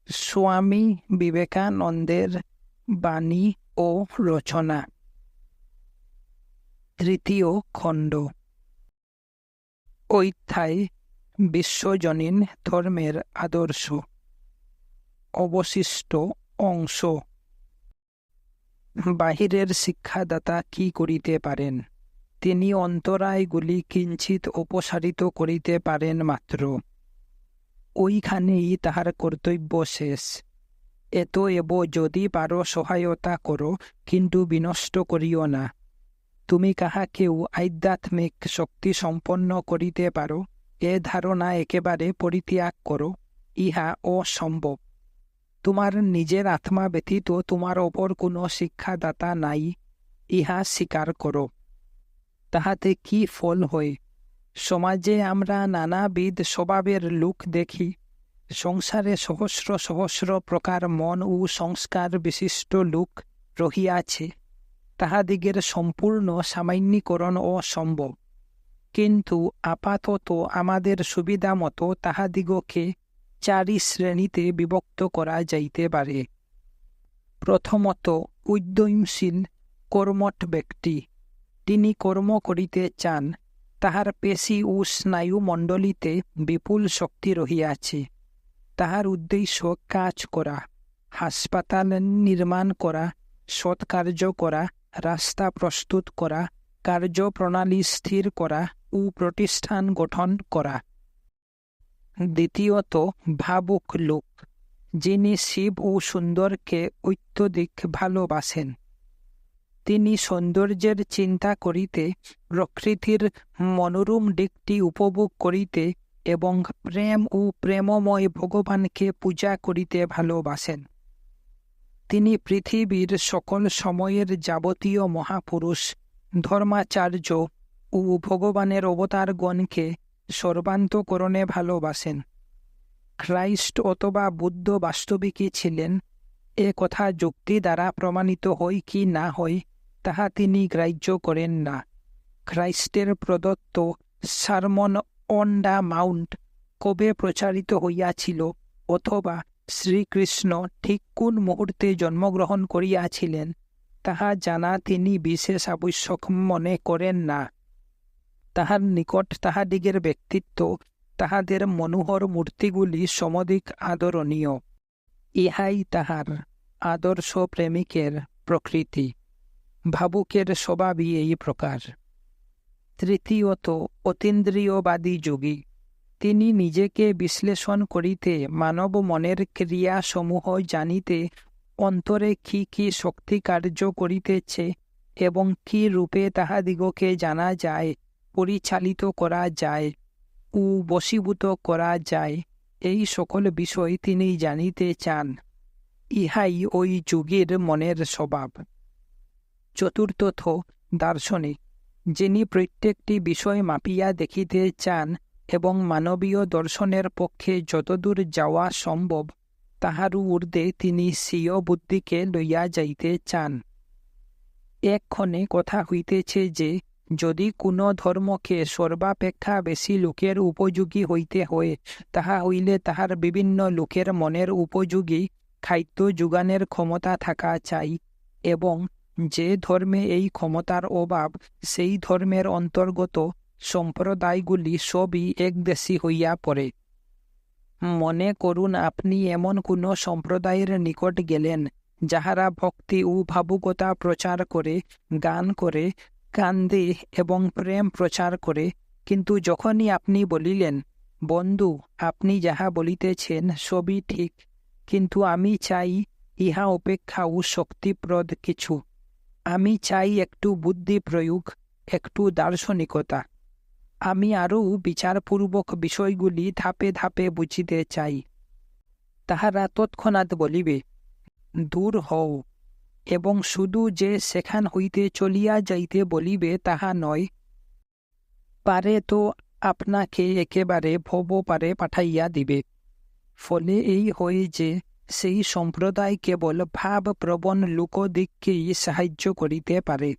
স্বামী বিবেকানন্দের বাণী ও রচনা। তৃতীয় খণ্ড। অধ্যায় বিশ্বজনীন ধর্মের আদর্শ। অবশিষ্ট অংশ। বাহিরের শিক্ষাদাতা কি করিতে পারেন? তিনি অন্তরায়গুলি কিঞ্চিৎ অপসারিত করিতে পারেন মাত্র। ওইখানেই তাহার কর্তব্য শেষ। এতএব যদি পারো সহায়তা করো, কিন্তু বিনষ্ট করিও না। তুমি কাহাকেও আধ্যাত্মিক শক্তি সম্পন্ন করিতে পারো, এ ধারণা একেবারে পরিত্যাগ করো। ইহা অসম্ভব। তোমার নিজের আত্মা ব্যতীত তোমার ওপর কোনো শিক্ষাদাতা নাই, ইহা স্বীকার করো। তাহাতে কি ফল হয়? সমাজে আমরা নানাবিধ স্বভাবের লোক দেখি। সংসারে সহস্র সহস্র প্রকার মন ও সংস্কার বিশিষ্ট লোক রহিয়াছে। তাহাদিগের সম্পূর্ণ সামান্যীকরণ অসম্ভব। কিন্তু আপাতত আমাদের সুবিধা মতো তাহাদিগকে 4 শ্রেণীতে বিভক্ত করা যাইতে পারে। প্রথমত, উদ্যমশীল কর্মঠ ব্যক্তি। তিনি কর্ম করিতে চান। তাহার পেশী ও স্নায়ুমণ্ডলীতে বিপুল শক্তি রহিয়াছে। তাহার উদ্দেশ্য কাজ করা, হাসপাতাল নির্মাণ করা, সৎকার্য করা, রাস্তা প্রস্তুত করা, কার্যপ্রণালী স্থির করা ও প্রতিষ্ঠান গঠন করা। দ্বিতীয়ত, ভাবুক লোক, যিনি শিব ও সুন্দরকে অত্যধিক ভালোবাসেন। তিনি সৌন্দর্যের চিন্তা করিতে, প্রকৃতির মনোরম দিকটি উপভোগ করিতে এবং প্রেম ও প্রেমময় ভগবানকে পূজা করিতে ভালোবাসেন। তিনি পৃথিবীর সকল সময়ের যাবতীয় মহাপুরুষ, ধর্মাচার্য ও ভগবানের অবতারগণকে সর্বান্তকরণে ভালোবাসেন। খ্রাইস্ট অথবা বুদ্ধ বাস্তবিকই ছিলেন, এ কথা যুক্তি দ্বারা প্রমাণিত হয় কি না হয় তাহা তিনি গ্রাহ্য করেন না। খ্রাইস্টের প্রদত্ত সারমন অন দ্য মাউন্ট কবে প্রচারিত হইয়াছিল, অথবা শ্রীকৃষ্ণ ঠিক কোন মুহূর্তে জন্মগ্রহণ করিয়াছিলেন, তাহা জানা তিনি বিশেষ আবশ্যক মনে করেন না। তাহার নিকট তাহাদিগের ব্যক্তিত্ব, তাহাদের মনোহর মূর্তিগুলি সমধিক আদরণীয়। ইহাই তাহার আদর্শ প্রেমিকের প্রকৃতি। ভাবুকের স্বভাবই এই প্রকার। তৃতীয়ত, অতীন্দ্রিয়বাদী যোগী। তিনি নিজেকে বিশ্লেষণ করিতে, মানব মনের ক্রিয়াসমূহ জানিতে, অন্তরে কি কি শক্তি কার্য করিতেছে এবং কি রূপে তাহাদিগকে জানা যায়, পরিচালিত করা যায় ও বশীভূত করা যায়, এই সকল বিষয় তিনি জানিতে চান। ইহাই ওই যোগীর মনের স্বভাব। চতুর্থত, দার্শনিক, যিনি প্রত্যেকটি বিষয় মাপিয়া দেখিতে চান এবং মানবীয় দর্শনের পক্ষে যতদূর যাওয়া সম্ভব তাহার ঊর্ধ্বে তিনি স্বীয় বুদ্ধিকে লইয়া যাইতে চান। এক্ষণে কথা হইতেছে যে, যদি কোনো ধর্মকে সর্বাপেক্ষা বেশি লোকের উপযোগী হইতে হয়, তাহা হইলে তাহার বিভিন্ন লোকের মনের উপযোগী খাদ্য যোগানের ক্ষমতা থাকা চাই, এবং যে ধর্মে এই ক্ষমতার অভাব, সেই ধর্মের অন্তর্গত সম্প্রদায়গুলি সবই একদেশী হইয়া পড়ে। মনে করুন, আপনি এমন কোনো সম্প্রদায়ের নিকট গেলেন, যাহারা ভক্তি ও ভাবুকতা প্রচার করে, গান করে, কান্দে এবং প্রেম প্রচার করে। কিন্তু যখনই আপনি বলিলেন, বন্ধু, আপনি যাহা বলিতেছেন সবই ঠিক, কিন্তু আমি চাই ইহা অপেক্ষাও শক্তিপ্রদ কিছু। আমি চাই একটু বুদ্ধি প্রয়োগ, একটু দার্শনিকতা। আমি আরও বিচারপূর্বক বিষয়গুলি ধাপে ধাপে বুঝিতে চাই। তাহারা তৎক্ষণাৎ বলিবে, দূর হও, এবং শুধু যে সেখান হইতে চলিয়া যাইতে বলিবে তাহা নয়, পারে তো আপনাকে একেবারে ভবপারে পাঠাইয়া দিবে। ফলে এই হয় যে, সেই সম্প্রদায় কেবল ভাবপ্রবণ লোকদিগকেই সাহায্য করিতে পারে।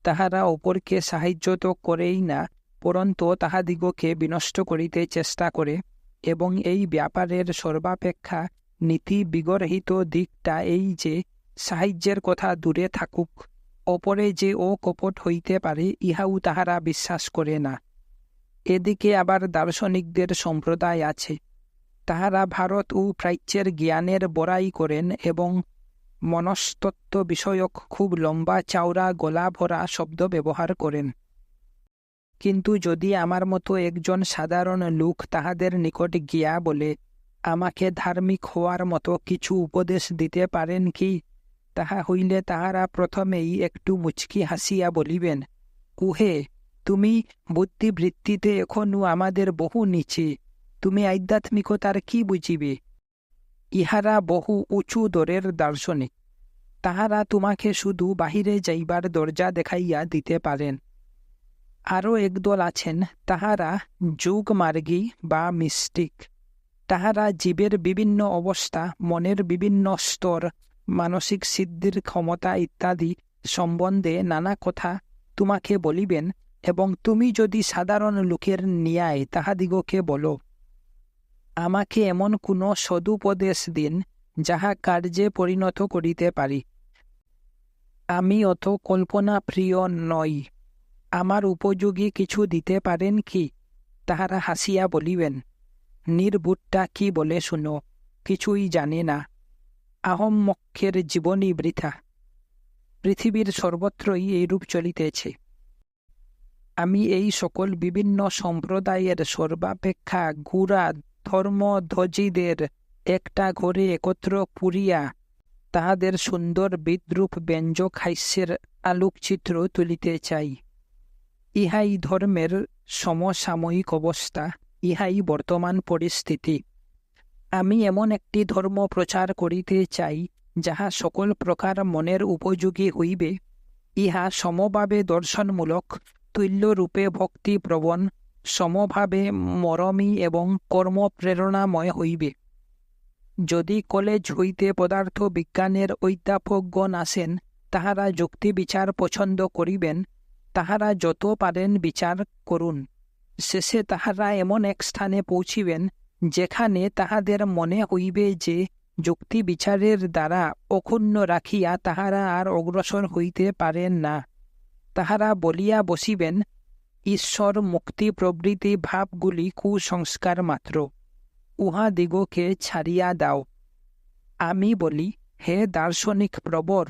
তাহারা অপরকে সাহায্য তো করেই না, পরন্তু তাহাদিগকে বিনষ্ট করিতে চেষ্টা করে। এবং এই ব্যাপারের সর্বাপেক্ষা নীতি বিগর্হিত দিকটা এই যে সাহায্যের কথা দূরে থাকুক, অপরে যে ও কপট হইতে পারে ইহাও তাহারা বিশ্বাস করে না। এদিকে আবার দার্শনিকদের সম্প্রদায় আছে, তাহারা ভারত ও প্রাচ্যের জ্ঞানের বড়াই করেন এবং মনস্তত্ত্ব বিষয়ক খুব লম্বা চওড়া গলা ভরা শব্দ ব্যবহার করেন। কিন্তু যদি আমার মতো একজন সাধারণ লোক তাহাদের নিকট গিয়া বলে, আমাকে ধার্মিক হওয়ার মতো কিছু উপদেশ দিতে পারেন কি, তাহা হইলে তাহারা প্রথমেই একটু মুচকি হাসিয়া বলিবেন, কুহে, তুমি বুদ্ধিবৃত্তিতে এখনও আমাদের বহু নিচে, তুমি আধ্যাত্মিকতার কি বুঝিবে? ইহারা বহু উঁচু দরের দার্শনিক, তাহারা তোমাকে শুধু বাহিরে যাইবার দরজা দেখাইয়া দিতে পারেন। আরও একদল আছেন, তাহারা যোগমার্গী বা মিস্টিক, তাহারা জীবের বিভিন্ন অবস্থা, মনের বিভিন্ন স্তর, মানসিক সিদ্ধির ক্ষমতা ইত্যাদি সম্বন্ধে নানা কথা তোমাকে বলিবেন, এবং তুমি যদি সাধারণ লোকের ন্যায় তাহাদিগকে বলো, আমাকে এমন কোনো সদুপদেশ দিন যাহা কার্যে পরিণত করিতে পারি, আমি অত কল্পনা প্রিয় নই, আমার উপযোগী কিছু দিতে পারেন কি, তাহারা হাসিয়া বলিবেন, নির্বুটটা কি বলে শুনো, কিছুই জানে না, আহম্মকের জীবনই বৃথা। পৃথিবীর সর্বত্রই এইরূপ চলিতেছে। আমি এই সকল বিভিন্ন সম্প্রদায়ের সর্বাপেক্ষা গুড়া ধর্মধ্বজীদের একটা ঘরে একত্র পুরিয়া তাহাদের সুন্দর বিদ্রূপ ব্যঞ্জক হাস্যের আলোকচিত্র তুলিতে চাই। ইহাই ধর্মের সমসাময়িক অবস্থা, ইহাই বর্তমান পরিস্থিতি। আমি এমন একটি ধর্ম প্রচার করিতে চাই যাহা সকল প্রকার মনের উপযোগী হইবে, ইহা সমভাবে দর্শনমূলক, তুল্যরূপে ভক্তিপ্রবণ, সমভাবে মরমী এবং কর্মপ্রেরণাময় হইবে। যদি কলেজ হইতে পদার্থ বিজ্ঞানের অধ্যাপকগণ আসেন, তাহারা যুক্তি বিচার পছন্দ করিবেন, তাহারা যত পারেন বিচার করুন। শেষে তাহারা এমন এক স্থানে পৌঁছিবেন যেখানে তাহাদের মনে হইবে যে যুক্তি বিচারের দ্বারা অক্ষুণ্ণ রাখিয়া তাহারা আর অগ্রসর হইতে পারেন না। তাহারা বলিয়া বসিবেন, ঈশ্বর মুক্তি প্রভৃতি ভাবগুলি কুসংস্কার মাত্র, উহাদিগকে ছাড়িয়া দাও। আমি বলি, হে দার্শনিক প্রবর,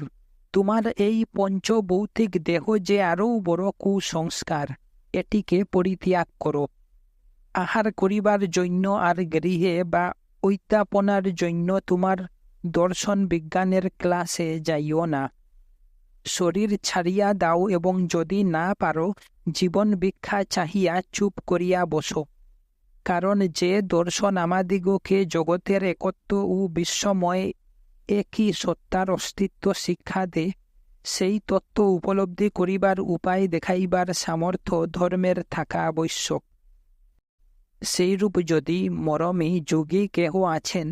তোমার এই পঞ্চভৌতিক দেহ যে আরও বড় কুসংস্কার, এটিকে পরিত্যাগ করো। আহার করিবার জন্য আর গৃহে বা অধ্যাপনার জন্য তোমার দর্শন বিজ্ঞানের ক্লাসে যাইও না। শরীর ছাড়িয়া দাও এবং যদি না পারো জীবন ভিক্ষা চাহিয়া চুপ করিয়া বসো। কারণ যে দর্শন আমাদিগকে জগতের একত্ব ও বিশ্বময় একই সত্তার অস্তিত্ব শিক্ষা দে, সেই তত্ত্ব উপলব্ধি করিবার উপায় দেখাইবার সামর্থ্য ধর্মের থাকা আবশ্যক। সেইরূপ যদি মরমী যোগী কেহ আছেন,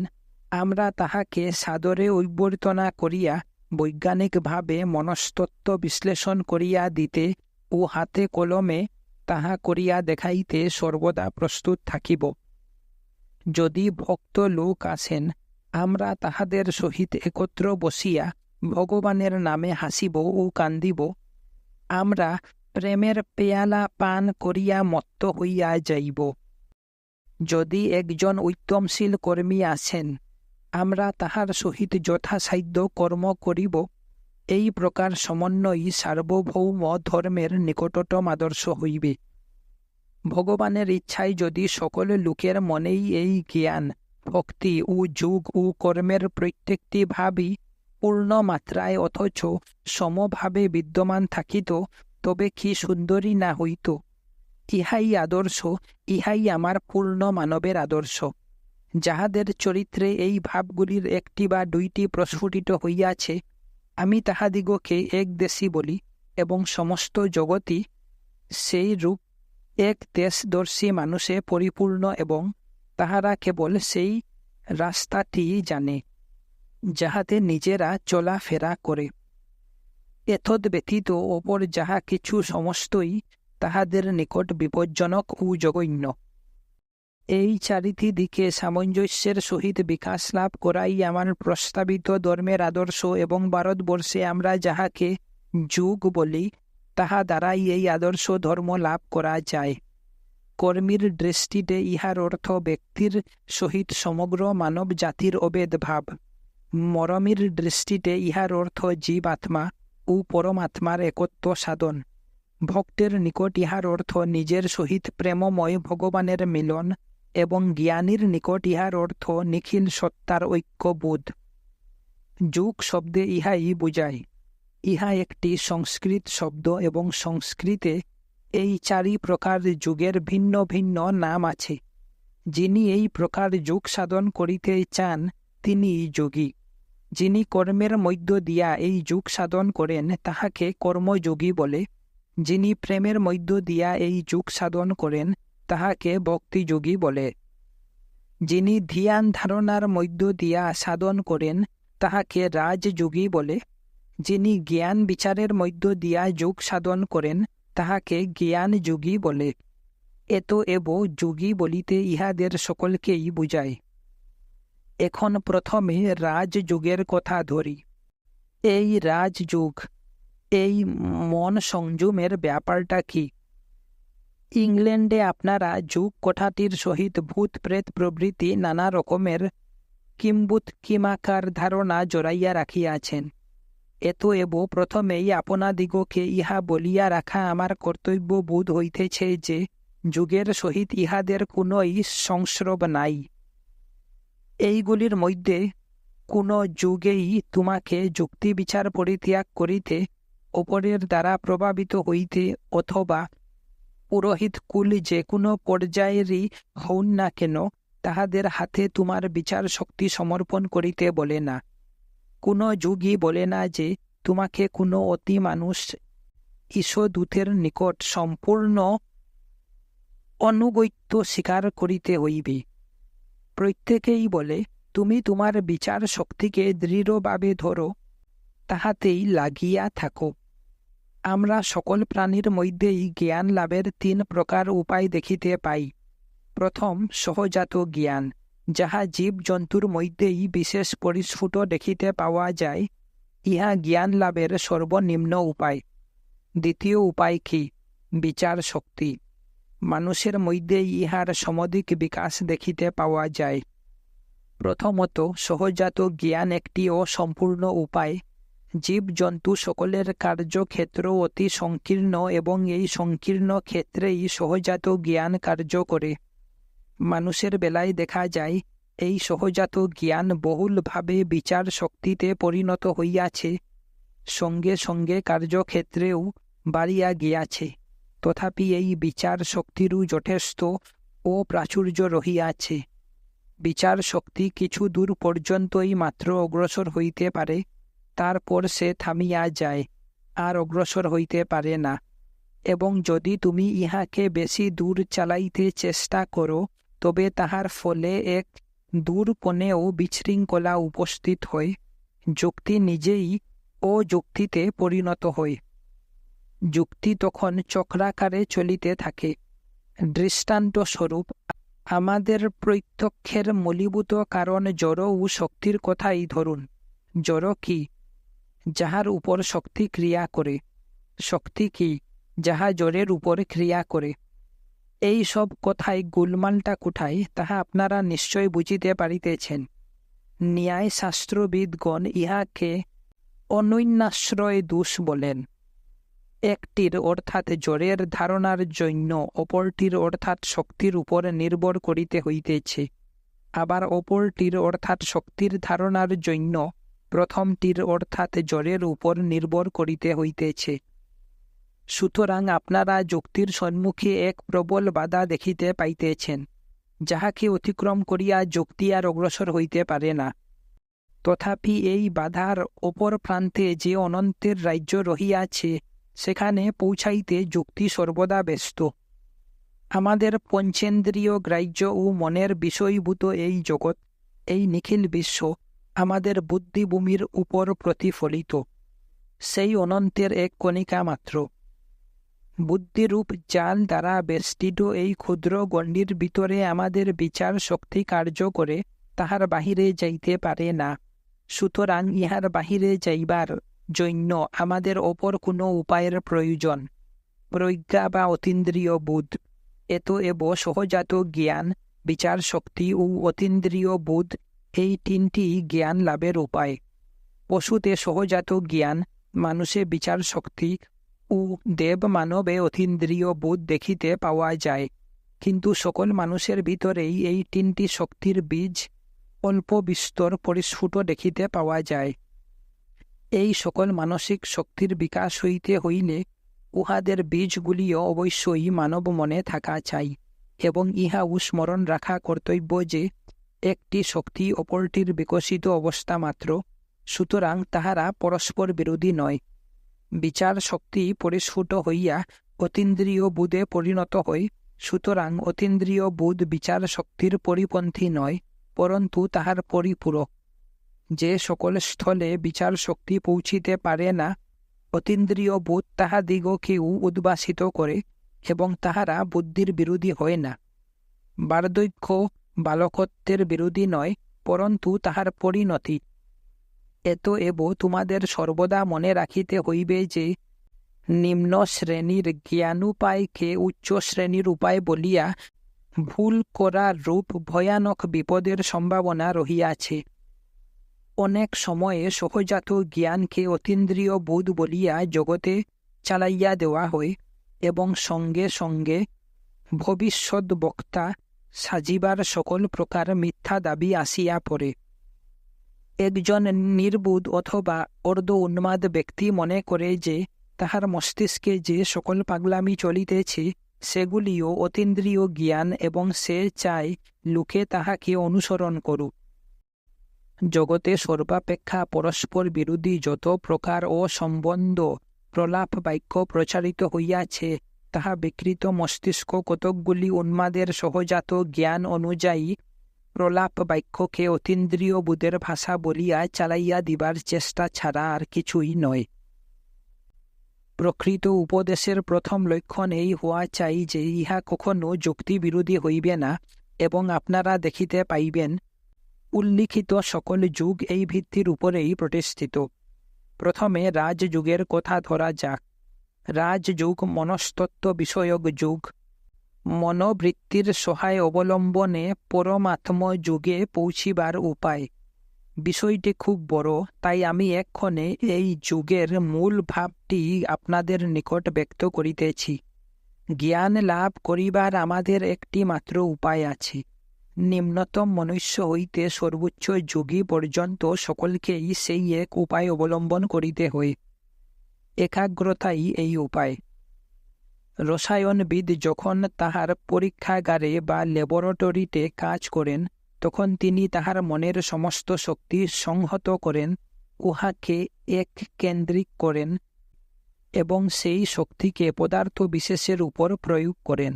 আমরা তাহাকে সাদরে অভ্যর্থনা করিয়া বৈজ্ঞানিকভাবে মনস্তত্ত্ব বিশ্লেষণ করিয়া দিতে ও হাতে কলমে তাহা করিয়া দেখাইতে সর্বদা প্রস্তুত থাকিব। যদি ভক্ত লোক আসেন, আমরা তাহাদের সহিত একত্র বসিয়া ভগবানের নামে হাসিব ও কান্দিব। আমরা প্রেমের পেয়ালা পান করিয়া মত্ত হইয়া যাইব। যদি একজন উদ্যমশীল কর্মী আসেন, আমরা তাহার সহিত যথাসাধ্য কর্ম করিব। এই প্রকার সমন্বয়ই সার্বভৌম ধর্মের নিকটতম আদর্শ হইবে। ভগবানের ইচ্ছায় যদি সকল লোকের মনেই এই জ্ঞান, ভক্তি ও যোগ ও কর্মের প্রত্যেকটি ভাবই পূর্ণ মাত্রায় অথচ সমভাবে বিদ্যমান থাকিত, তবে কি সুন্দরী না হইত। ইহাই আদর্শ, ইহাই আমার পূর্ণ মানবের আদর্শ। যাহাদের চরিত্রে এই ভাবগুলির একটি বা দুইটি প্রস্ফুটিত হইয়াছে, আমি তাহাদিগকে একদেশী বলি, এবং সমস্ত জগৎই সেই রূপ এক দেশদর্শী মানুষে পরিপূর্ণ, এবং তাহারা কেবল সেই রাস্তাটি জানে যাহাতে নিজেরা চলাফেরা করে। এতদ ব্যতীত অপর যাহা কিছু সমস্তই তাহাদের নিকট বিপজ্জনক ও জঘন্য। এই চারিটি দিকে সামঞ্জস্যের সহিত বিকাশ লাভ করাই আমার প্রস্তাবিত ধর্মের আদর্শ, এবং ভারতবর্ষে আমরা যাহাকে যুগ বলি, তাহা দ্বারাই এই আদর্শ ধর্ম লাভ করা যায়। কর্মীর দৃষ্টিতে ইহার অর্থ ব্যক্তির সহিত সমগ্র মানব জাতির অভেদ ভাব। মরমীর দৃষ্টিতে ইহার অর্থ জীবাত্মা ও পরমাত্মার একত্ব সাধন। ভক্তের নিকট ইহার অর্থ নিজের সহিত প্রেমময় ভগবানের মিলন, এবং জ্ঞানীর নিকট ইহার অর্থ নিখিল সত্তার ঐক্যবোধ। যুগ শব্দে ইহাই বুঝায়। ইহা একটি সংস্কৃত শব্দ, এবং সংস্কৃতে এই চারি প্রকার যুগের ভিন্ন ভিন্ন নাম আছে। যিনি এই প্রকার যুগ সাধন করিতে চান, তিনি যোগী। যিনি কর্মের মধ্য দিয়া এই যুগ সাধন করেন, তাহাকে কর্মযোগী বলে। যিনি প্রেমের মধ্য দিয়া এই যুগ সাধন করেন, তাহাকে ভক্তিযোগী বলে। যিনি ধ্যান ধারণার মধ্য দিয়া সাধন করেন, তাহাকে রাজযোগী বলে। যিনি জ্ঞান বিচারের মধ্য দিয়া যোগ সাধন করেন, তাহাকে জ্ঞানযোগী বলে। এব যোগী বলিতে ইহাদের সকলকেই বুঝায়। এখন প্রথমে রাজযোগের কথা ধরি। এই রাজযোগ, এই মন সংযমের ব্যাপারটা কি? ইংল্যান্ডে আপনারা যোগ কথাটির সহিত ভূত প্রেত প্রভৃতি নানা রকমের কিম্বুৎকিমাকার ধারণা জড়াইয়া রাখিয়াছেন। এব প্রথমেই আপনাদিগকে ইহা বলিয়া রাখা আমার কর্তব্য বোধ হইতেছে যে, যুগের সহিত ইহাদের কোনই সংস্রব নাই। এইগুলির মধ্যে কোন যুগেই তোমাকে যুক্তি বিচার পরিত্যাগ করিতে, অপরের দ্বারা প্রভাবিত হইতে, অথবা পুরোহিত কুল যে কোনো পর্যায়েরই হউন না কেন, তাহাদের হাতে তোমার বিচার শক্তি সমর্পণ করিতে বলে না। কোন যুগই বলে না যে তোমাকে কোনো অতি মানুষ ঈশ্বরদূতের নিকট সম্পূর্ণ অনুগত্য স্বীকার করিতে হইবে। প্রত্যেকেই বলে, তুমি তোমার বিচার শক্তিকে দৃঢ়ভাবে ধরো, তাহাতেই লাগিয়া থাকো। আমরা সকল প্রাণীর মধ্যেই জ্ঞান লাভের 3 প্রকার উপায় দেখিতে পাই। প্রথম, সহজাত জ্ঞান, যাহা জীব জন্তুর মধ্যেই বিশেষ পরিস্ফুট দেখিতে পাওয়া যায়। ইহা জ্ঞান লাভের সর্বনিম্ন উপায়। দ্বিতীয় উপায় কি? বিচার শক্তি। মানুষের মধ্যেই ইহার সমধিক বিকাশ দেখিতে পাওয়া যায়। প্রথমত, সহজাত জ্ঞান একটি অসম্পূর্ণ উপায়। জীব জন্তু সকলের কার্যক্ষেত্র অতি সংকীর্ণ, এবং এই সংকীর্ণ ক্ষেত্রেই সহজাত জ্ঞান কার্য করে। মানুষের বেলায় দেখা যায়, এই সহজাত জ্ঞান বহুলভাবে বিচার শক্তিতে পরিণত হইয়াছে, সঙ্গে সঙ্গে কার্যক্ষেত্রেও বাড়িয়া গিয়াছে। তথাপি এই বিচার শক্তিরও যথেষ্ট অপ্রাচুর্য রহিয়াছে। বিচার শক্তি কিছু দূর পর্যন্তই মাত্র অগ্রসর হইতে পারে, তারপর সে থামিয়া যায়, আর অগ্রসর হইতে পারে না। এবং যদি তুমি ইহাকে বেশি দূর চালাইতে চেষ্টা করো, তবে তাহার ফলে এক দূর কোণেও বিশৃঙ্খলা উপস্থিত হয়। যুক্তি নিজেই অযুক্তিতে পরিণত হয়। যুক্তি তখন চক্রাকারে চলিতে থাকে। দৃষ্টান্তস্বরূপ, আমাদের প্রত্যক্ষের মূলীভূত কারণ জড় ও শক্তির কথাই ধরুন। জড় কি? যাহার উপর শক্তি ক্রিয়া করে। শক্তি কি? যাহা জড়ের উপর ক্রিয়া করে। এই সব কথায় গোলমালটা কোথায়, তাহা আপনারা নিশ্চয় বুঝিতে পারিতেছেন। ন্যায়শাস্ত্রবিদগণ ইহাকে অনন্যাশ্রয় দোষ বলেন। একটির অর্থাৎ জড়ের ধারণার জন্য অপরটির অর্থাৎ শক্তির উপর নির্ভর করিতে হইতেছে। আবার অপরটির অর্থাৎ শক্তির ধারণার জন্য প্রথমটির অর্থাৎ জড়ের উপর নির্ভর করিতে হইতেছে। সুতরাং আপনারা যুক্তির সম্মুখে এক প্রবল বাধা দেখিতে পাইতেছেন, যাহাকে অতিক্রম করিয়া যুক্তি আর অগ্রসর হইতে পারে না। তথাপি এই বাধার অপর প্রান্তে যে অনন্তের রাজ্য রহিয়াছে, সেখানে পৌঁছাইতে যুক্তি সর্বদা ব্যস্ত। আমাদের পঞ্চেন্দ্রিয় গ্রাহ্য ও মনের বিষয়ভূত এই জগৎ, এই নিখিল বিশ্ব আমাদের বুদ্ধিভূমির উপর প্রতিফলিত, সেই অনন্তের এক কণিকা মাত্র। বুদ্ধিরূপ জাল দ্বারা বেষ্টিত এই ক্ষুদ্র গণ্ডির ভিতরে আমাদের বিচার শক্তি কার্য করে তাহার বাহিরে যাইতে পারে না। সুতরাং ইহার বাহিরে যাইবার জন্য আমাদের অপর কোনো উপায়ের প্রয়োজন। প্রজ্ঞা বা অতীন্দ্রিয় বোধ, এত এব সহজাত জ্ঞান, বিচার শক্তি ও অতীন্দ্রিয় বোধ, এই তিনটি জ্ঞান লাভের উপায়। পশুতে সহজাত জ্ঞান, মানুষে বিচার শক্তি ও দেব মানবে অতীন্দ্রিয় বোধ দেখিতে পাওয়া যায়। কিন্তু সকল মানুষের ভিতরেই এই তিনটি শক্তির বীজ অল্প বিস্তর পরিস্ফুট দেখিতে পাওয়া যায়। এই সকল মানসিক শক্তির বিকাশ হইতে হইলে উহাদের বীজগুলিও অবশ্যই মানব মনে থাকা চাই, এবং ইহাও স্মরণ রাখা কর্তব্য যে একটি শক্তি অপরটির বিকশিত অবস্থা মাত্র, সুতরাং তাহারা পরস্পর বিরোধী নয়। বিচার শক্তি পরিস্ফুট হইয়া অতীন্দ্রিয় বোধে পরিণত হয়, সুতরাং অতীন্দ্রিয় বোধ বিচার শক্তির পরিপন্থী নয়, পরন্তু তাহার পরিপূরক। যে সকল স্থলে বিচার শক্তি পৌঁছিতে পারে না, অতীন্দ্রিয় বোধ তাহাদিগকেও উদ্ভাসিত করে, এবং তাহারা বুদ্ধির বিরোধী হয় না। বার্ধক্য বালকত্বের বিরোধী নয়, পরন্তু তাহার পরিণতি। এত এব তোমাদের সর্বদা মনে রাখিতে হইবে যে নিম্ন শ্রেণীর জ্ঞানোপায়কে উচ্চ শ্রেণীর উপায় বলিয়া ভুল করার রূপ ভয়ানক বিপদের সম্ভাবনা রহিয়াছে। অনেক সময়ে সহজাত জ্ঞানকে অতীন্দ্রিয় বোধ বলিয়া জগতে চালাইয়া দেওয়া হয়, এবং সঙ্গে সঙ্গে ভবিষ্যৎ বক্তা সাজিবার সকল প্রকার মিথ্যা দাবি আসিয়া পড়ে। একজন নির্বুধ অথবা অর্ধ উন্মাদ ব্যক্তি মনে করে যে তাহার মস্তিষ্কে যে সকল পাগলামি চলিতেছে সেগুলিও অতীন্দ্রিয় জ্ঞান, এবং সে চায় লোকে তাহাকে অনুসরণ করুক। জগতে সর্বাপেক্ষা পরস্পর বিরোধী যত প্রকার অসম্বন্ধ প্রলাপ বাক্য প্রচারিত হইয়াছে, তাহা বিকৃত মস্তিষ্ক কতকগুলি উন্মাদের সহজাত জ্ঞান অনুযায়ী প্রলাপ বাক্যকে অতীন্দ্রিয় বোধের ভাষা বলিয়া চালাইয়া দিবার চেষ্টা ছাড়া আর কিছুই নয়। প্রকৃত উপদেশের প্রথম লক্ষণ এই হওয়া চাই যে ইহা কখনো যুক্তি বিরোধী হইবে না, এবং আপনারা দেখিতে পাইবেন উল্লিখিত সকল যুগ এই ভিত্তির উপরেই প্রতিষ্ঠিত। প্রথমে রাজযুগের কথা ধরা যাক। রাজযুগ মনস্তত্ত্ব বিষয়ক যুগ। মনোবৃত্তির সহায় অবলম্বনে পরমাত্ম যুগে পৌঁছিবার উপায়। বিষয়টি খুব বড়, তাই আমি এক্ষণে এই যুগের মূল ভাবটি আপনাদের নিকট ব্যক্ত করিতেছি। জ্ঞান লাভ করিবার আমাদের একটি মাত্র উপায় আছে। নিম্নতম মনুষ্য হইতে সর্বোচ্চ যোগী পর্যন্ত সকলকেই সেই এক উপায় অবলম্বন করিতে হয়। একাগ্রতাই এই উপায়। রসায়নবিদ যখন তাহার পরীক্ষাগারে বা ল্যাবরেটরিতে কাজ করেন, তখন তিনি তাহার মনের সমস্ত শক্তি সংহত করেন, উহাকে এক কেন্দ্রিক করেন, এবং সেই শক্তিকে পদার্থ বিশেষের উপর প্রয়োগ করেন।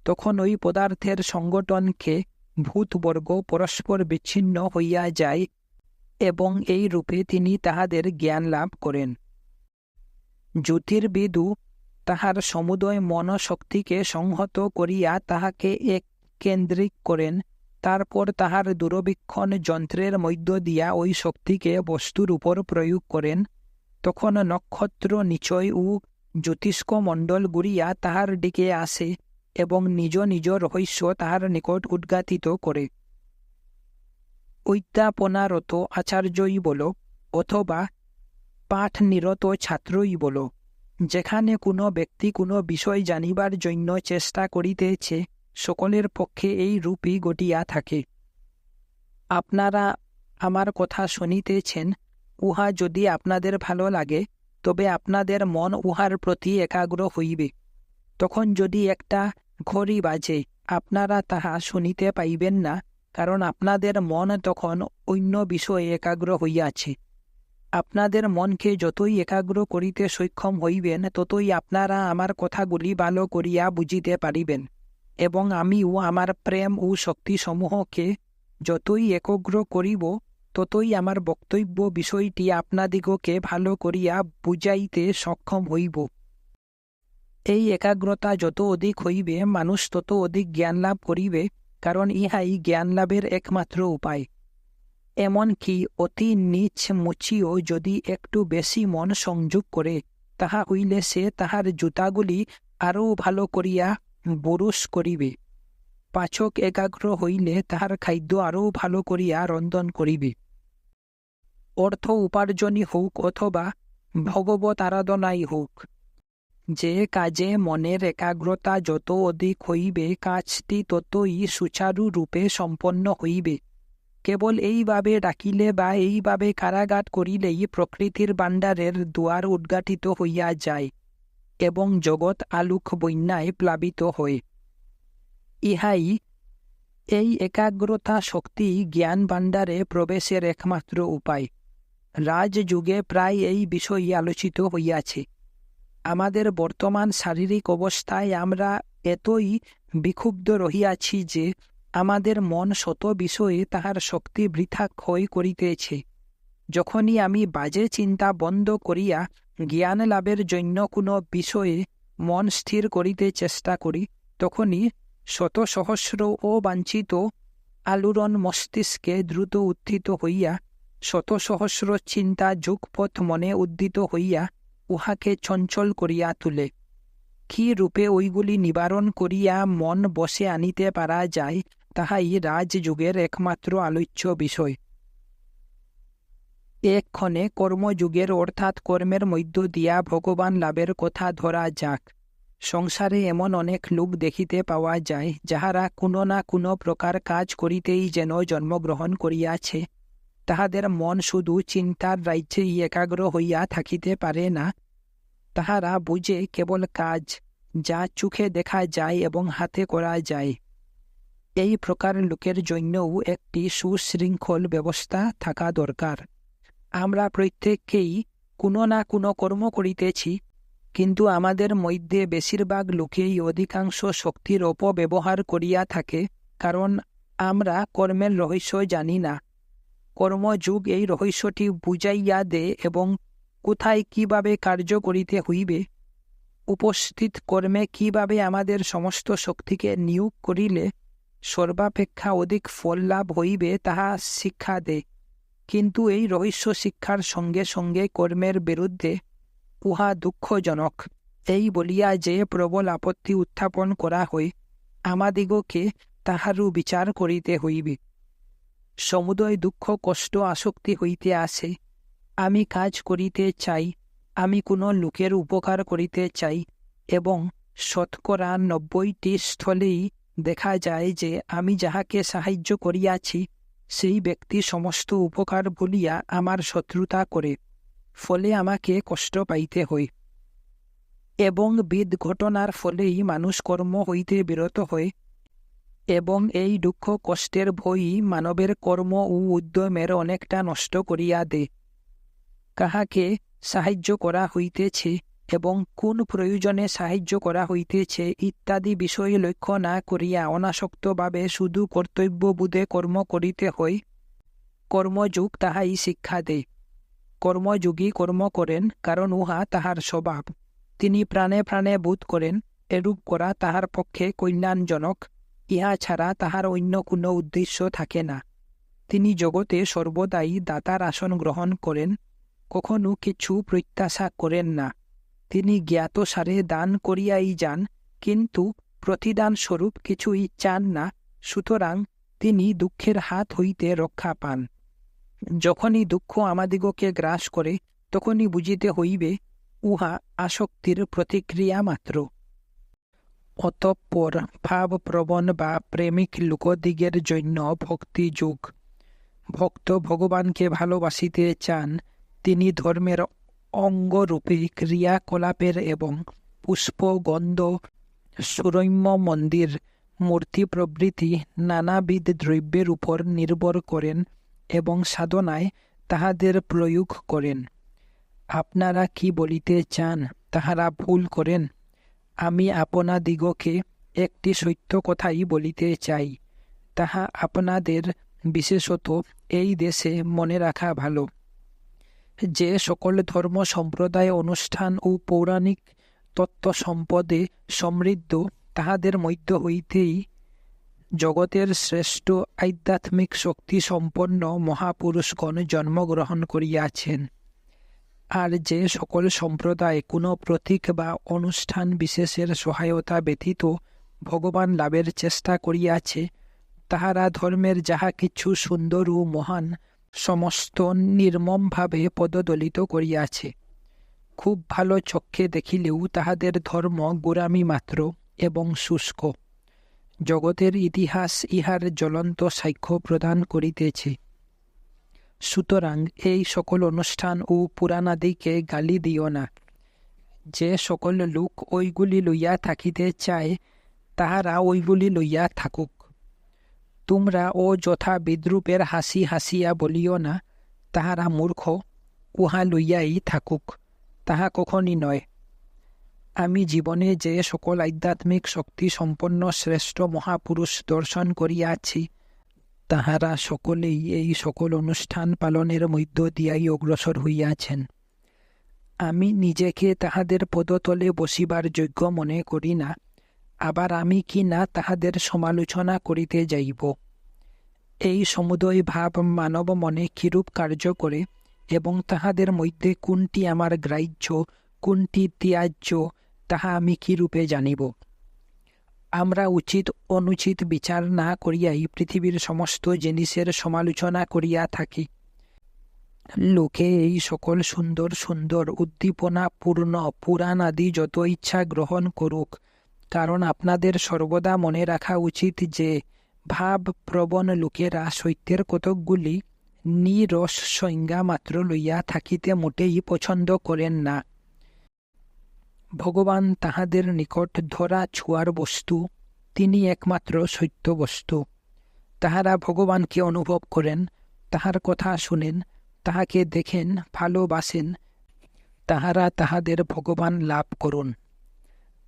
তখন ওই পদার্থের সংগঠনকে ভূতবর্গ পরস্পর বিচ্ছিন্ন হইয়া যায়, এবং এই রূপে তিনি তাহাদের জ্ঞান লাভ করেন। জ্যোতির্বিদু তাহার সমুদয় মনশক্তিকে সংহত করিয়া তাহাকে এক কেন্দ্রিক করেন, তারপর তাহার দূরবীক্ষণ যন্ত্রের মধ্য দিয়া ওই শক্তিকে বস্তুর উপর প্রয়োগ করেন। তখন নক্ষত্র নিচয় ও জ্যোতিষ্ক মণ্ডল ঘুরিয়া তাহার দিকে আসে, এবং নিজ নিজ রহস্য তাহার নিকট উদ্ঘাটিত করে। অধ্যাপনারত আচার্যই বল, অথবা পাঠনিরত ছাত্রই বল, যেখানে কোনো ব্যক্তি কোনো বিষয় জানিবার জন্য চেষ্টা করিতেছে, সকলের পক্ষে এই রূপই ঘটিয়া থাকে। আপনারা আমার কথা শুনিতেছেন, উহা যদি আপনাদের ভালো লাগে, তবে আপনাদের মন উহার প্রতি একাগ্র হইবে। তখন যদি একটা ঘড়ি বাজে, আপনারা তাহা শুনিতে পাইবেন না, কারণ আপনাদের মন তখন অন্য বিষয়ে একাগ্র হইয়াছে। আপনাদের মনকে যতই একাগ্র করিতে সক্ষম হইবেন, ততই আপনারা আমার কথাগুলি ভালো করিয়া বুঝিতে পারিবেন, এবং আমিও আমার প্রেম ও শক্তিসমূহকে যতই একাগ্র করিব, ততই আমার বক্তব্য বিষয়টি আপনাদিগকে ভালো করিয়া বুঝাইতে সক্ষম হইব। এই একাগ্রতা যত অধিক হইবে, মানুষ তত অধিক জ্ঞান লাভ করিবে, কারণ ইহাই জ্ঞান লাভের একমাত্র উপায়। এমনকি অতি নীচ মুচিও যদি একটু বেশি মন সংযোগ করে, তাহা হইলে সে তাহার জুতাগুলি আরও ভালো করিয়া বুরুষ করিবে। পাচক একাগ্র হইলে তাহার খাদ্য আরও ভালো করিয়া রন্ধন করিবে। অর্থ উপার্জনই হোক অথবা ভগবত আরাধনাই হোক, যে কাজে মনের একাগ্রতা যত অধিক হইবে, কাজটি ততই সুচারুরূপে সম্পন্ন হইবে। কেবল এইভাবে ডাকিলে বা এইভাবে কারাগার করিলেই প্রকৃতির ভাণ্ডারের দুয়ার উদ্ঘাটিত হইয়া যায় এবং জগৎ আলোক বন্যায় প্লাবিত হয়। ইহাই এই একাগ্রতা শক্তি জ্ঞান ভাণ্ডারে প্রবেশের একমাত্র উপায়। রাজযুগে প্রায় এই বিষয় আলোচিত হইয়াছে। আমাদের বর্তমান শারীরিক অবস্থায় আমরা এতই বিক্ষুব্ধ রহিয়াছি যে আমাদের মন শত বিষয়ে তাহার শক্তি বৃথা ক্ষয় করিতেছে। যখনই আমি বাজে চিন্তা বন্ধ করিয়া জ্ঞান লাভের জন্য কোনো বিষয়ে মন স্থির করিতে চেষ্টা করি, তখনই শত সহস্র অবাঞ্ছিত আলোড়ন মস্তিষ্কে দ্রুত উত্থিত হইয়া শত সহস্র চিন্তা যুগপথ মনে উদ্দিত হইয়া উহাকে চঞ্চল করিয়া তুলে। কি রূপে ওইগুলি নিবারণ করিয়া মন বসে আনিতে পারা যায়, তাহাই রাজযুগের একমাত্র আলোচ্য বিষয়। এক্ষণে কর্মযুগের অর্থাৎ কর্মের মধ্য দিয়া ভগবান লাভের কথা ধরা যাক। সংসারে এমন অনেক লোক দেখিতে পাওয়া যায়, যাহারা কোনো না কোনো প্রকার কাজ করিতেই যেন জন্মগ্রহণ করিয়াছে। তাহাদের মন শুধু চিন্তার রাজ্যেই একাগ্র হইয়া থাকিতে পারে না। তাহারা বুঝে কেবল কাজ, যা চোখে দেখা যায় এবং হাতে করা যায়। এই প্রকার লোকের জন্যও একটি সুশৃঙ্খল ব্যবস্থা থাকা দরকার। আমরা প্রত্যেককেই কোনো না কোনো কর্ম করিতেছি, কিন্তু আমাদের মধ্যে বেশিরভাগ লোকেই অধিকাংশ শক্তির অপব্যবহার করিয়া থাকে, কারণ আমরা কর্মের রহস্য জানি না। কর্মযুগ এই রহস্যটি বুঝাইয়া দেয় এবং কোথায় কিভাবে কার্য করিতে হইবে, উপস্থিত কর্মে কিভাবে আমাদের সমস্ত শক্তিকে নিয়োগ করিলে সর্বাপেক্ষা অধিক ফল লাভ হইবে তাহা শিক্ষা দেয়। কিন্তু এই রহস্য শিক্ষার সঙ্গে সঙ্গে কর্মের বিরুদ্ধে উহা দুঃখজনক এই বলিয়া যে প্রবল আপত্তি উত্থাপন করা হয়, আমাদিগকে তাহারও বিচার করিতে হইবে। সমুদয় দুঃখ কষ্ট আসক্তি হইতে আসে। আমি কাজ করিতে চাই, আমি কোনো লোকের উপকার করিতে চাই, এবং শতকরা 90টি স্থলেই দেখা যায় যে আমি যাহাকে সাহায্য করিয়াছি সেই ব্যক্তি সমস্ত উপকার বলিয়া আমার শত্রুতা করে, ফলে আমাকে কষ্ট পাইতে হয়। এবং বিদ ঘটনার ফলেই মানুষ কর্ম হইতে বিরত হয়, এবং এই দুঃখ কষ্টের ভয়ই মানবের কর্ম ও উদ্যমের অনেকটা নষ্ট করিয়া দেয়। কাহাকে সাহায্য করা হইতেছে এবং কোন প্রয়োজনে সাহায্য করা হইতেছে ইত্যাদি বিষয়ে লক্ষ্য না করিয়া অনাসক্তভাবে শুধু কর্তব্যবোধে কর্ম করিতে হয়। কর্মযোগ তাহাই শিক্ষা দেয়। কর্মযোগী কর্ম করেন কারণ উহা তাহার স্বভাব। তিনি প্রাণে প্রাণে বোধ করেন এরূপ করা তাহার পক্ষে কল্যাণজনক। ইহা ছাড়া তাহার অন্য কোনো উদ্দেশ্য থাকে না। তিনি জগতে সর্বদাই দাতার আসন গ্রহণ করেন, কখনো কিছু প্রত্যাশা করেন না। তিনি জ্ঞাতসারে দান করিয়াই যান, কিন্তু প্রতিদান স্বরূপ কিছুই চান না। সুতরাং তিনি দুঃখের হাত হইতে রক্ষা পান। যখনই দুঃখ আমাদিগকে গ্রাস করে, তখনই বুঝিতে হইবে উহা আসক্তির প্রতিক্রিয়া মাত্র। অতঃপর ভাবপ্রবণ বা প্রেমিক লোকদিগের জন্য ভক্তিযোগ। ভক্ত ভগবানকে ভালোবাসিতে চান, তিনি ধর্মের অঙ্গরূপে ক্রিয়াকলাপের এবং পুষ্প গন্ধ সুরম্য মন্দির মূর্তি প্রভৃতি নানাবিধ দ্রব্যের উপর নির্ভর করেন এবং সাধনায় তাহাদের প্রয়োগ করেন। আপনারা কি বলিতে চান তাহারা ভুল করেন। আমি আপনাদিগকে একটি সত্য কথাই বলিতে চাই, তাহা আপনাদের বিশেষত এই দেশে মনে রাখা ভালো, যে সকল ধর্ম সম্প্রদায় অনুষ্ঠান ও পৌরাণিক তত্ত্ব সম্পদে সমৃদ্ধ, তাহাদের মধ্য হইতেই জগতের শ্রেষ্ঠ আধ্যাত্মিক শক্তি সম্পন্ন মহাপুরুষগণ জন্মগ্রহণ করিয়াছেন। আর যে সকল সম্প্রদায় কোনো প্রতীক বা অনুষ্ঠান বিশেষের সহায়তা ব্যতীত ভগবান লাভের চেষ্টা করিয়াছে, তাহারা ধর্মের যাহা কিছু সুন্দর ও মহান সমস্ত নির্মমভাবে পদদলিত করিয়াছে। খুব ভালো চক্ষে দেখিলেও তাহাদের ধর্ম গোঁড়ামি মাত্র এবং শুষ্ক। জগতের ইতিহাস ইহার জ্বলন্ত সাক্ষ্য প্রদান করিতেছে। সুতরাং এই সকল অনুষ্ঠান ও পুরাণাদিকে গালি দিও না। যে সকল লোক ওইগুলি লইয়া থাকিতে চায়, তাহারা ওইগুলি লইয়া থাকুক। তোমরা যথা বিদ্রূপের হাসি হাসিয়া বলিও না, তাহারা মূর্খ, উহা লইয়াই থাকুক, তাহা কখনই নয়। আমি জীবনে যে সকল আধ্যাত্মিক শক্তি সম্পন্ন শ্রেষ্ঠ মহাপুরুষ দর্শন করিয়াছি, তাহারা সকলেই এই সকল অনুষ্ঠান পালনের মধ্য দিয়াই অগ্রসর হইয়াছেন। আমি নিজেকে তাহাদের পদতলে বসিবার যোগ্য মনে করি না, আবার আমি কি না তাহাদের সমালোচনা করিতে যাইব। এই সমুদয় ভাব মানব মনে কিরূপ কার্য করে এবং তাহাদের মধ্যে কোনটি আমার গ্রাহ্য, কোনটি ত্যায্য, তাহা আমি কিরূপে জানিব? আমরা উচিত অনুচিত বিচার না করিয়াই পৃথিবীর সমস্ত জিনিসের সমালোচনা করিয়া থাকি। লোকে এই সকল সুন্দর সুন্দর উদ্দীপনাপূর্ণ পুরাণ আদি যত ইচ্ছা গ্রহণ করুক, কারণ আপনাদের সর্বদা মনে রাখা উচিত যে ভাব প্রবণ লোকেরা সত্যের কতকগুলি নিরস সংজ্ঞা মাত্র লইয়া থাকিতে মোটেই পছন্দ করেন না। ভগবান তাহাদের নিকট ধরা ছোঁয়ার বস্তু, তিনি একমাত্র সত্য বস্তু। তাহারা ভগবানকে অনুভব করেন, তাহার কথা শুনেন, তাহাকে দেখেন, ভালোবাসেন, তাহারা তাহাদের ভগবান লাভ করুন।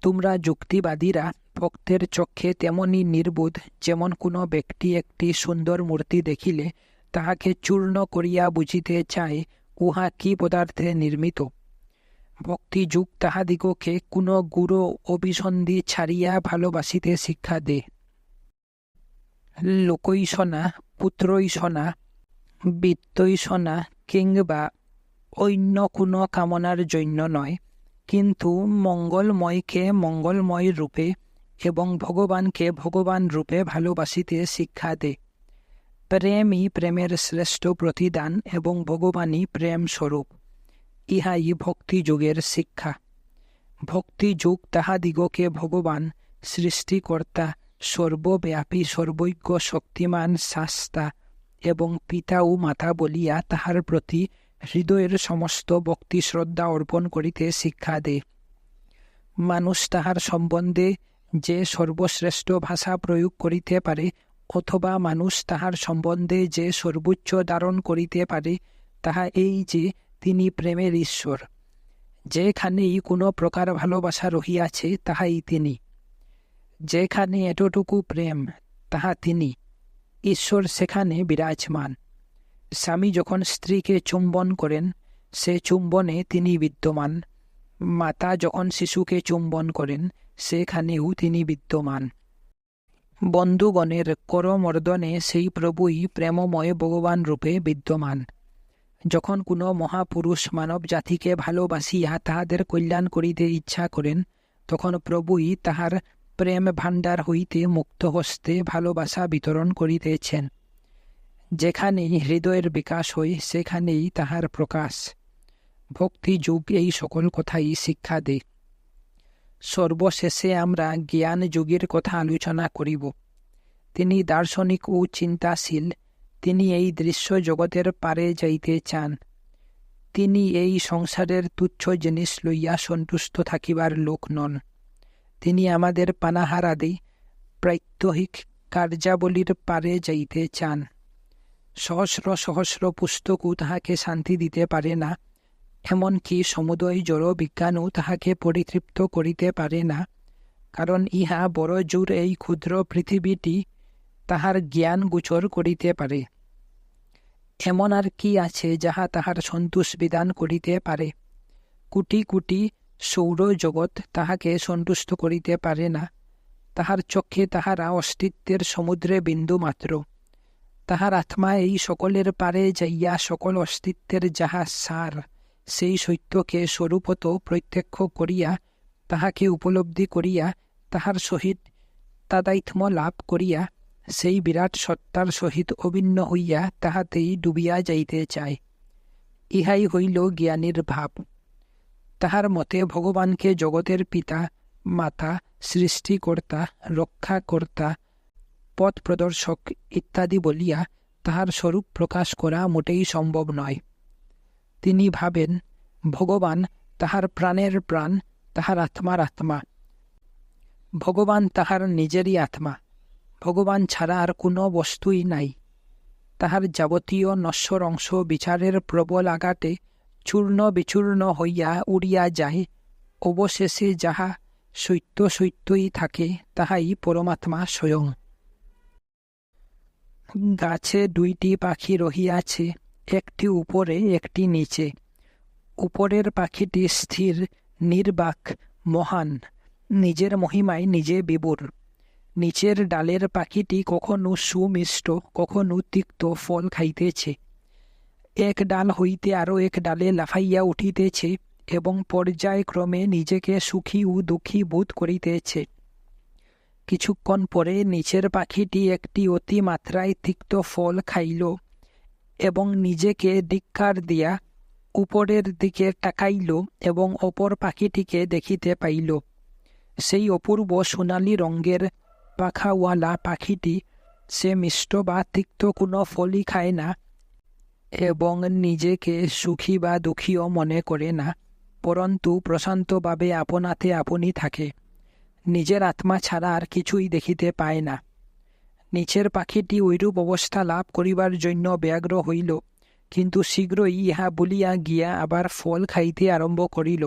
তোমরা যুক্তিবাদীরা ভক্তের চক্ষে তেমনি নির্বোধ, যেমন কোনো ব্যক্তি একটি সুন্দর মূর্তি দেখিলে তাহাকে চূর্ণ করিয়া বুঝিতে চায় উহা কি পদার্থে নির্মিত। ভক্তিযুগ তাহাদিগকে কোনো গুরু অভিসন্ধি ছাড়িয়া ভালোবাসিতে শিক্ষা দে। লোকৈষণা, পুত্রৈষণা, বিত্তৈষণা কিংবা অন্য কোনো কামনার জন্য নয়, কিন্তু মঙ্গলময়কে মঙ্গলময় রূপে এবং ভগবানকে ভগবান রূপে ভালোবাসিতে শিক্ষা দে। প্রেমই প্রেমের শ্রেষ্ঠ প্রতিদান এবং ভগবানই প্রেম স্বরূপ। ইহাই ভক্তিযুগের শিক্ষা। ভক্তিযুগ তাহাদিগকে ভগবান সৃষ্টিকর্তা, সর্বব্যাপী, সর্বজ্ঞ, শক্তিমান, শাস্তা এবং পিতা ও মাতা বলিয়া তাহার প্রতি হৃদয়ের সমস্ত ভক্তি শ্রদ্ধা অর্পণ করিতে শিক্ষা দে। মানুষ তাহার সম্বন্ধে যে সর্বশ্রেষ্ঠ ভাষা প্রয়োগ করিতে পারে, অথবা মানুষ তাহার সম্বন্ধে যে সর্বোচ্চ ধারণ করিতে পারে, তাহা এই যে তিনি প্রেমের ঈশ্বর। যেখানেই কোনো প্রকার ভালোবাসা রহিয়াছে, তাহাই তিনি। যেখানে এতটুকু প্রেম, তাহা তিনি। ঈশ্বর সেখানে বিরাজমান। স্বামী যখন স্ত্রীকে চুম্বন করেন, সে চুম্বনে তিনি বিদ্যমান। মাতা যখন শিশুকে চুম্বন করেন, সেখানেও তিনি বিদ্যমান। বন্ধুগণের করমর্দনে সেই প্রভুই প্রেমময় ভগবান রূপে বিদ্যমান। যখন কোনো মহাপুরুষ মানব জাতিকে ভালোবাসিয়া তাহাদের কল্যাণ করিতে ইচ্ছা করেন, তখন প্রভুই তাহার প্রেম ভাণ্ডার হইতে মুক্ত হস্তে ভালোবাসা বিতরণ করিতেছেন। যেখানেই হৃদয়ের বিকাশ হয়, সেখানেই তাহার প্রকাশ। ভক্তি যুগ এই সকল কথাই শিক্ষা দেয়। সর্বশেষে আমরা জ্ঞান যুগের কথা আলোচনা করিব। তিনি দার্শনিক ও চিন্তাশীল। তিনি এই দৃশ্য জগতের পারে যাইতে চান। তিনি এই সংসারের তুচ্ছ জিনিস লইয়া সন্তুষ্ট থাকিবার লোক নন। তিনি আমাদের পানাহারাদি প্রাত্যহিক কার্যাবলীর পারে যাইতে চান। সহস্র সহস্র পুস্তকও তাহাকে শান্তি দিতে পারে না, এমনকি সমুদয় জড় বিজ্ঞানও তাহাকে পরিতৃপ্ত করিতে পারে না, কারণ ইহা বড় জোর এই ক্ষুদ্র পৃথিবীটি তাহার জ্ঞান গোচর করিতে পারে। এমন আর কি আছে যাহা তাহার সন্তোষ বিধান করিতে পারে? কোটি কোটি সৌরজগৎ তাহাকে সন্তুষ্ট করিতে পারে না। তাহার চক্ষে তাহারা অস্তিত্বের সমুদ্রে বিন্দু মাত্র। তাহার আত্মা এই সকলের পারে যাইয়া সকল অস্তিত্বের যাহা সার, সেই সত্যকে স্বরূপত প্রত্যক্ষ করিয়া, তাহাকে উপলব্ধি করিয়া, তাহার সহিত তাদাত্ম্য লাভ করিয়া, সেই বিরাট সত্তার সহিত অভিন্ন হইয়া তাহাতেই ডুবিয়া যাইতে চায়। ইহাই হইল জ্ঞানীর ভাব। তাহার মতে ভগবানকে জগতের পিতা, মাতা, সৃষ্টিকর্তা, রক্ষাকর্তা, পথ প্রদর্শক ইত্যাদি বলিয়া তাহার স্বরূপ প্রকাশ করা মোটেই সম্ভব নয়। তিনি ভাবেন ভগবান তাহার প্রাণের প্রাণ, তাহার আত্মার আত্মা। ভগবান তাহার নিজেরই আত্মা। ভগবান ছাড়া আর কোনো বস্তুই নাই। তাহার যাবতীয় নশ্বর অংশ বিচারের প্রবল আঘাতে চূর্ণ বিচূর্ণ হইয়া উড়িয়া যায়। অবশেষে যাহা সত্য সত্যই থাকে, তাহাই পরমাত্মা স্বয়ং। গাছে দুইটি পাখি রহিয়াছে, একটি উপরে একটি নিচে। উপরের পাখিটি স্থির, নির্বাক, মহান, নিজের মহিমায় নিজে বিভোর। নিচের ডালের পাখিটি কখনো সুমিষ্ট, কখনো তিক্ত ফল খাইতেছে। এক ডাল হইতে আরও এক ডালে লাফাইয়া উঠিতেছে এবং পর্যায়ক্রমে নিজেকে সুখী ও দুঃখী বোধ করিতেছে। কিছুক্ষণ পরে নিচের পাখিটি একটি অতি মাত্রায় তিক্ত ফল খাইল এবং নিজেকে ধিক্কার দিয়া উপরের দিকে তাকাইল এবং অপর পাখিটিকে দেখিতে পাইল। সেই অপূর্ব সোনালী রঙের পাখাওয়ালা পাখিটি, সে মিষ্ট বা তিক্ত কোনো ফলই খায় না এবং নিজেকে সুখী বা দুঃখীও মনে করে না, পরন্তু প্রশান্তভাবে আপনাতে আপনি থাকে। নিজের আত্মা ছাড়া আর কিছুই দেখিতে পায় না। নিচের পাখিটি ঐরূপ অবস্থা লাভ করিবার জন্য ব্যগ্র হইল, কিন্তু শীঘ্রই ইহা বলিয়া গিয়া আবার ফল খাইতে আরম্ভ করিল।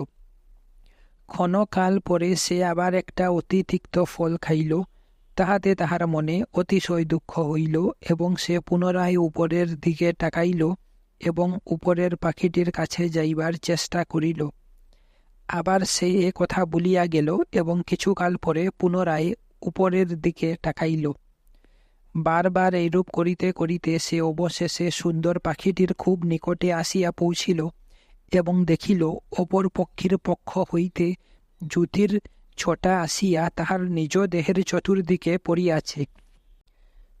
ক্ষণকাল পরে সে আবার একটা অতি তিক্ত ফল খাইল। তাহাতে তাহার মনে অতিশয় দুঃখ হইল এবং সে পুনরায় উপরের দিকে তাকাইল এবং উপরের পাখিটির কাছে যাইবার চেষ্টা করিল। আবার সে এ কথা বলিয়া গেল এবং কিছুকাল পরে পুনরায় উপরের দিকে তাকাইল। বারবার এইরূপ করিতে করিতে সে অবশেষে সুন্দর পাখিটির খুব নিকটে আসিয়া পৌঁছিল এবং দেখিল অপর পক্ষীর পক্ষ হইতে জ্যোতির ছটা আসিয়া তাহার নিজ দেহের চতুর্দিকে পড়িয়াছে।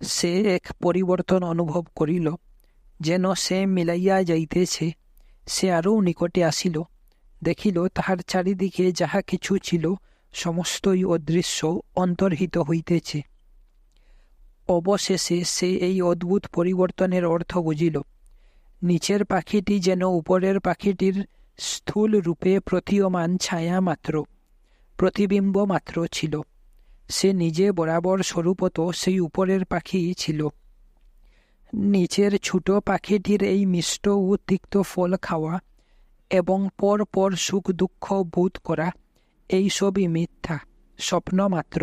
সে এক পরিবর্তন অনুভব করিল, যেন সে মিলাইয়া যাইতেছে। সে আরও নিকটে আসিল, দেখিল তাহার চারিদিকে যাহা কিছু ছিল সমস্তই অদৃশ্য, অন্তর্হিত হইতেছে। অবশেষে সে এই অদ্ভুত পরিবর্তনের অর্থ বুঝিল। নিচের পাখিটি যেন উপরের পাখিটির স্থূল রূপে প্রতীয়মান ছায়া মাত্র, প্রতিবিম্ব মাত্র ছিল। সে নিজে বরাবর স্বরূপত সেই উপরের পাখি ছিল। নিচের ছোট পাখিটির এই মিষ্ট ও তিক্ত ফল খাওয়া এবং পর পর সুখ দুঃখ বোধ করা, এই সবই মিথ্যা, স্বপ্ন মাত্র।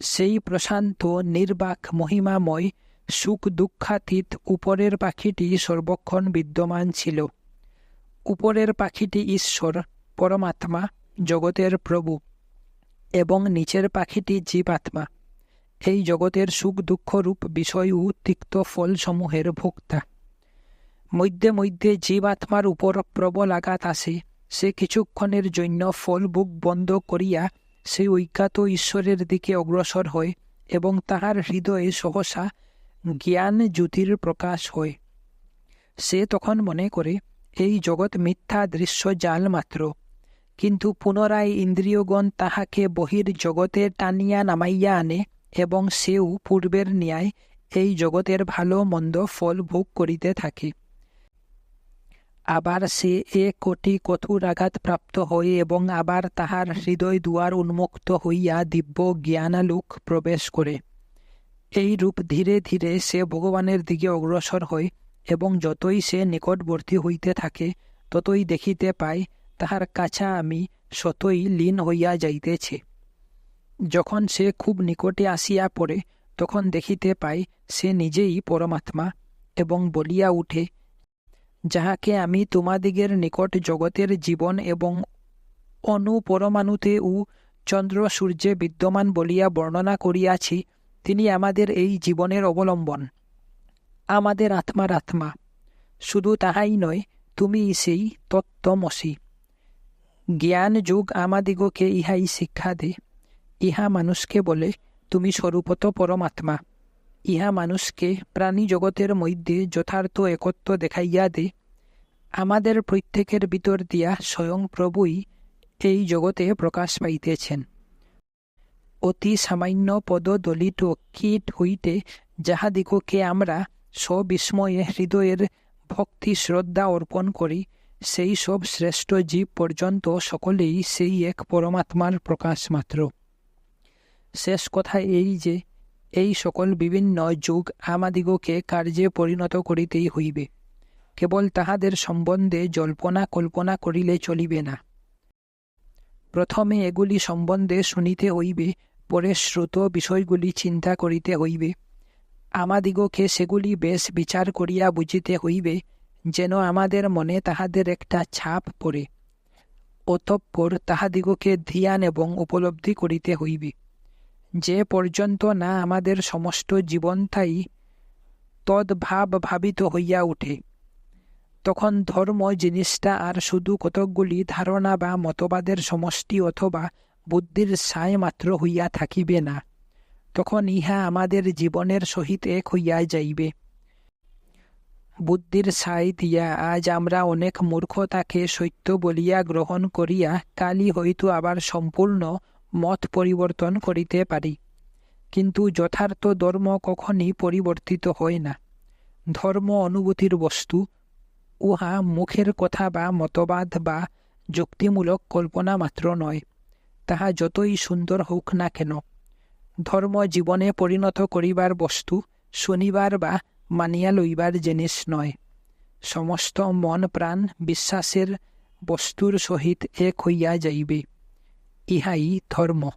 সেই প্রশান্ত নির্বাক মহিমাময় সুখ দুঃখাতীত উপরের পাখিটি সর্বক্ষণ বিদ্যমান ছিল। উপরের পাখিটি ঈশ্বর, পরমাত্মা, জগতের প্রভু এবং নিচের পাখিটি জীবাত্মা, এই জগতের সুখ দুঃখরূপ বিষয় ও তিক্ত ফলসমূহের ভোক্তা। মধ্যে মধ্যে জীবাত্মার উপর প্রবল আঘাত আসে। সে কিছুক্ষণের জন্য ফল ভোগ বন্ধ করিয়া সেই অজ্ঞাত ঈশ্বরের দিকে অগ্রসর হয় এবং তাহার হৃদয়ে সহসা জ্ঞান জ্যোতির প্রকাশ হয়। সে তখন মনে করে এই জগৎ মিথ্যা দৃশ্য জাল মাত্র, কিন্তু পুনরায় ইন্দ্রিয়গণ তাহাকে বহির জগতে টানিয়া নামাইয়া আনে এবং সেও পূর্বের ন্যায় এই জগতের ভালো মন্দ ফল ভোগ করিতে থাকে। আবার সে কোটি কঠোর আঘাত প্রাপ্ত হয় এবং আবার তাহার হৃদয় দুয়ার উন্মুক্ত হইয়া দিব্য জ্ঞানালোক প্রবেশ করে। এই রূপ ধীরে ধীরে সে ভগবানের দিকে অগ্রসর হয় এবং যতই সে নিকটবর্তী হইতে থাকে ততই দেখিতে পায় তাহার কাছা আমি সতই লীন হইয়া যাইতেছে। যখন সে খুব নিকটে আসিয়া পড়ে তখন দেখিতে পায় সে নিজেই পরমাত্মা এবং বলিয়া উঠে, যাহাকে আমি তোমাদিগের নিকট জগতের জীবন এবং অনু পরমাণুতে ও চন্দ্র সূর্যে বিদ্যমান বলিয়া বর্ণনা করিয়াছি, তিনি আমাদের এই জীবনের অবলম্বন, আমাদের আত্মার আত্মা। শুধু তাহাই নয়, তুমি সেই তত্ত্বমসি। জ্ঞান যুগ আমাদিগকে ইহাই শিক্ষা দে। ইহা মানুষকে বলে, তুমি স্বরূপত পরমাত্মা। ইহা মানুষকে প্রাণী জগতের মধ্যে যথার্থ একত্ব দেখাইয়া দে। আমাদের প্রত্যেকের ভিতর দিয়া স্বয়ং প্রভুই এই জগতে প্রকাশ পাইতেছেন। অতি সামান্য পদদলিত কীট হইতে যাহাদিগকে আমরা সবিস্ময়ে হৃদয়ের ভক্তি শ্রদ্ধা অর্পণ করি, সেই সব শ্রেষ্ঠ জীব পর্যন্ত সকলেই সেই এক পরমাত্মার প্রকাশ মাত্র। শেষ কথা এই যে, এই সকল বিভিন্ন যুগ আমাদিগকে কার্যে পরিণত করিতেই হইবে। কেবল তাহাদের সম্বন্ধে জল্পনা কল্পনা করিলে চলিবে না। প্রথমে এগুলি সম্বন্ধে শুনিতে হইবে, পরে শ্রুত বিষয়গুলি চিন্তা করিতে হইবে। আমাদিগকে সেগুলি বেশ বিচার করিয়া বুঝিতে হইবে, যেন আমাদের মনে তাহাদের একটা ছাপ পড়ে। অতঃপর তাহাদিগকে ধ্যান এবং উপলব্ধি করিতে হইবে। যে পর্যন্ত না আমাদের সমস্ত জীবনটাই তদ্ভাব ভাবিত হইয়া উঠে, তখন ধর্ম জিনিসটা আর শুধু কতকগুলি ধারণা বা মতবাদের সমষ্টি অথবা বুদ্ধির ছায় মাত্র হইয়া থাকিবে না। তখন ইহা আমাদের জীবনের সহিত এক হইয়া যাইবে। বুদ্ধির ছাই দিয়া আজ আমরা অনেক মূর্খতাকে সত্য বলিয়া গ্রহণ করিয়া কালই হয়তো আবার সম্পূর্ণ মত পরিবর্তন করিতে পারি। কিন্তু যথার্থ ধর্ম কখনই পরিবর্তিত হয় না। ধর্ম অনুভূতির বস্তু। উহা মুখের কথা বা মতবাদ বা যুক্তিমূলক কল্পনা মাত্র নয়, তাহা যতই সুন্দর হোক না কেন। ধর্ম জীবনে পরিণত করিবার বস্তু, শুনিবার বা মানিয়া লইবার জিনিস নয়। সমস্ত মন প্রাণ বিশ্বাসের বস্তুর সহিত এক হইয়া যাইবে। ইহাই ধর্ম।